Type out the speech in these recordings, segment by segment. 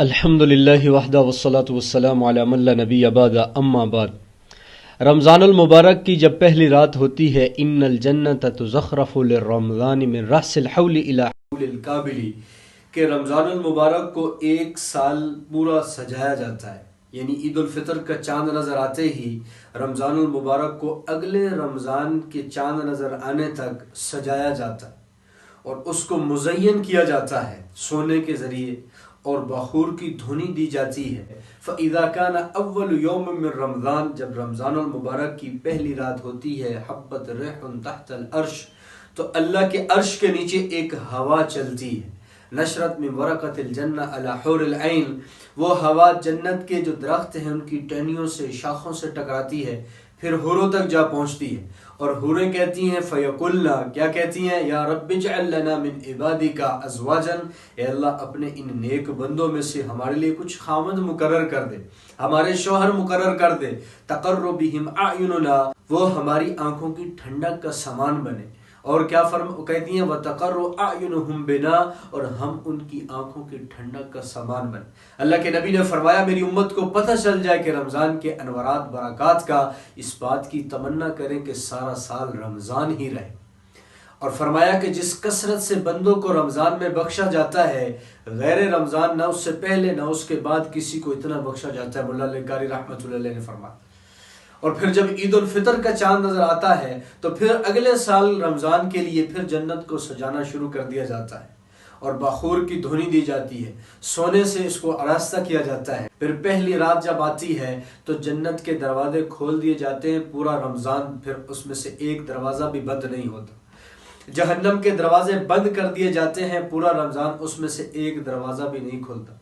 الحمد للہ وحدہ والصلاة والسلام علی من لا نبی بعد اما بعد۔ رمضان المبارک کی جب پہلی رات ہوتی ہے، ان الجنت تزخرف للرمضان من رأس الحول الى حول القابل، کہ رمضان المبارک کو ایک سال پورا سجایا جاتا ہے، یعنی عید الفطر کا چاند نظر آتے ہی رمضان المبارک کو اگلے رمضان کے چاند نظر آنے تک سجایا جاتا ہے اور اس کو مزین کیا جاتا ہے سونے کے ذریعے اور بخور کی دھنی دی جاتی ہے۔ فَإِذَا كَانَ أَوَّلُ يَوْمٍ مِّن رمضان، جب رمضان المبارک کی پہلی رات ہوتی ہے، حبت ریح تحت العرش، تو اللہ کے عرش کے نیچے ایک ہوا چلتی ہے، نشرت من ورقۃ الجنہ علی حور العین، وہ ہوا جنت کے جو درخت ہیں ان کی ٹہنیوں سے، شاخوں سے ٹکراتی ہے، پھر حوروں تک جا پہنچتی ہے، اور حوریں کہتی ہیں فیقلنا، کیا کہتی ہیں؟ یا رب اجعل لنا من عبادک ازواجا، اے اللہ اپنے ان نیک بندوں میں سے ہمارے لیے کچھ خاوند مقرر کر دے، ہمارے شوہر مقرر کر دے، تقر بہم اعیننا، وہ ہماری آنکھوں کی ٹھنڈک کا سامان بنے، اور کیا کہتی ہیں وَتَقَرُّ أَعْيُنُهُمْ بِنَا، اور ہم ان کی آنکھوں کی ٹھنڈک کا سامان بن۔ اللہ کے نبی نے فرمایا میری امت کو پتہ چل جائے کہ رمضان کے انوارات برکات کا، اس بات کی تمنا کریں کہ سارا سال رمضان ہی رہے، اور فرمایا کہ جس کثرت سے بندوں کو رمضان میں بخشا جاتا ہے، غیر رمضان نہ اس سے پہلے نہ اس کے بعد کسی کو اتنا بخشا جاتا ہے۔ مولا علی قاری رحمۃ اللہ علیہ نے فرمایا، اور پھر جب عید الفطر کا چاند نظر آتا ہے تو پھر اگلے سال رمضان کے لیے پھر جنت کو سجانا شروع کر دیا جاتا ہے اور بخور کی دھنی دی جاتی ہے، سونے سے اس کو آراستہ کیا جاتا ہے۔ پھر پہلی رات جب آتی ہے تو جنت کے دروازے کھول دیے جاتے ہیں، پورا رمضان پھر اس میں سے ایک دروازہ بھی بند نہیں ہوتا۔ جہنم کے دروازے بند کر دیے جاتے ہیں، پورا رمضان اس میں سے ایک دروازہ بھی نہیں کھلتا۔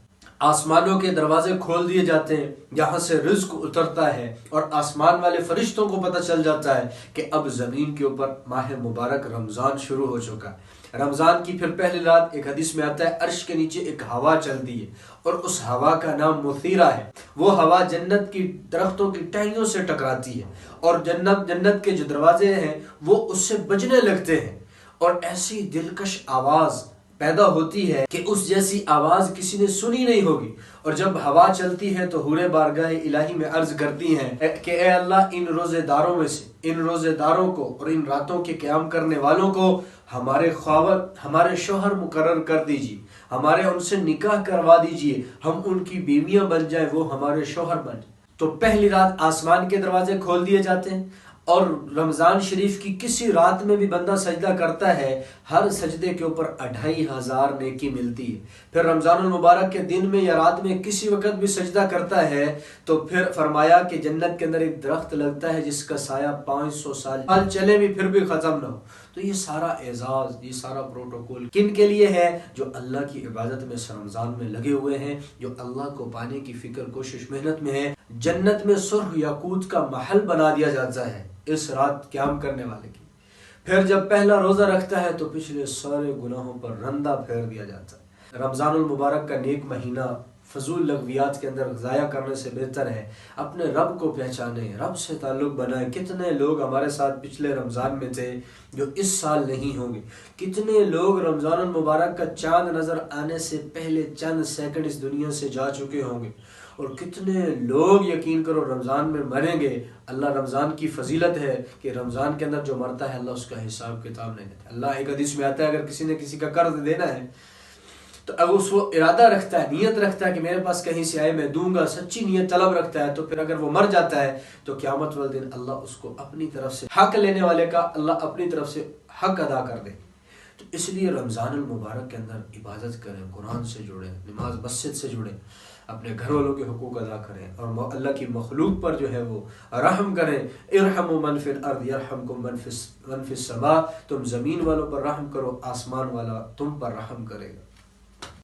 آسمانوں کے دروازے کھول دیے جاتے ہیں، یہاں سے رزق اترتا ہے، اور آسمان والے فرشتوں کو پتہ چل جاتا ہے کہ اب زمین کے اوپر ماہ مبارک رمضان شروع ہو چکا ہے۔ رمضان کی پھر پہلی رات ایک حدیث میں آتا ہے عرش کے نیچے ایک ہوا چلتی ہے، اور اس ہوا کا نام مثیرہ ہے۔ وہ ہوا جنت کی درختوں کی ٹہنیوں سے ٹکراتی ہے، اور جنت کے جو دروازے ہیں وہ اس سے بجنے لگتے ہیں، اور ایسی دلکش آواز پیدا ہوتی ہے کہ اس جیسی آواز کسی نے سنی نہیں ہوگی۔ اور جب ہوا چلتی ہے تو حوریں بارگاہ الہی میں عرض کرتی ہیں کہ اے اللہ ان روزے داروں میں سے، ان روزے داروں کو اور ان راتوں کے قیام کرنے والوں کو ہمارے خاوند، ہمارے شوہر مقرر کر دیجیے، ہمارے ان سے نکاح کروا دیجیے، ہم ان کی بیویاں بن جائیں، وہ ہمارے شوہر بن جائیں۔ تو پہلی رات آسمان کے دروازے کھول دیے جاتے ہیں، اور رمضان شریف کی کسی رات میں بھی بندہ سجدہ کرتا ہے، ہر سجدے کے اوپر 2500 نیکی ملتی ہے۔ پھر رمضان المبارک کے دن میں یا رات میں کسی وقت بھی سجدہ کرتا ہے تو پھر فرمایا کہ جنت کے اندر ایک درخت لگتا ہے جس کا سایہ 500 سال چلے بھی پھر بھی ختم نہ ہو۔ تو یہ سارا اعزاز، یہ سارا پروٹوکول کن کے لیے ہے؟ جو اللہ کی عبادت میں اس رمضان میں لگے ہوئے ہیں، جو اللہ کو پانے کی فکر کوشش محنت میں ہے۔ جنت میں سرخ یاقوت کا محل بنا دیا جاتا ہے اس رات قیام کرنے والے کی۔ پھر جب پہلا روزہ رکھتا ہے تو پچھلے سارے گناہوں پر رندہ پھیر دیا جاتا ہے۔ رمضان المبارک کا نیک مہینہ فضول لغویات کے اندر ضائع کرنے سے بہتر ہے اپنے رب کو پہچانے، رب سے تعلق بنائیں۔ کتنے لوگ ہمارے ساتھ پچھلے رمضان میں تھے جو اس سال نہیں ہوں گے، کتنے لوگ رمضان المبارک کا چاند نظر آنے سے پہلے چند سیکنڈ اس دنیا سے جا چکے ہوں گے، اور کتنے لوگ یقین کرو رمضان میں مریں گے۔ اللہ رمضان کی فضیلت ہے کہ رمضان کے اندر جو مرتا ہے اللہ اس کا حساب کتاب نہیں دیتا۔ اللہ ایک حدیث میں آتا ہے اگر کسی نے کسی کا قرض دینا ہے تو اگر اس وہ ارادہ رکھتا ہے، نیت رکھتا ہے کہ میرے پاس کہیں سے آئے میں دوں گا، سچی نیت طلب رکھتا ہے، تو پھر اگر وہ مر جاتا ہے تو قیامت والے دن اللہ اس کو اپنی طرف سے، حق لینے والے کا اللہ اپنی طرف سے حق ادا کر دے۔ تو اس لیے رمضان المبارک کے اندر عبادت کریں، قرآن سے جڑیں، نماز مسجد سے جڑیں، اپنے گھر والوں کے حقوق ادا کریں، اور اللہ کی مخلوق پر جو ہے وہ رحم کریں۔ ارحموا من فی الارض یرحمکم من فی السماء، تم زمین والوں پر رحم کرو، آسمان والا تم پر رحم کرے گا۔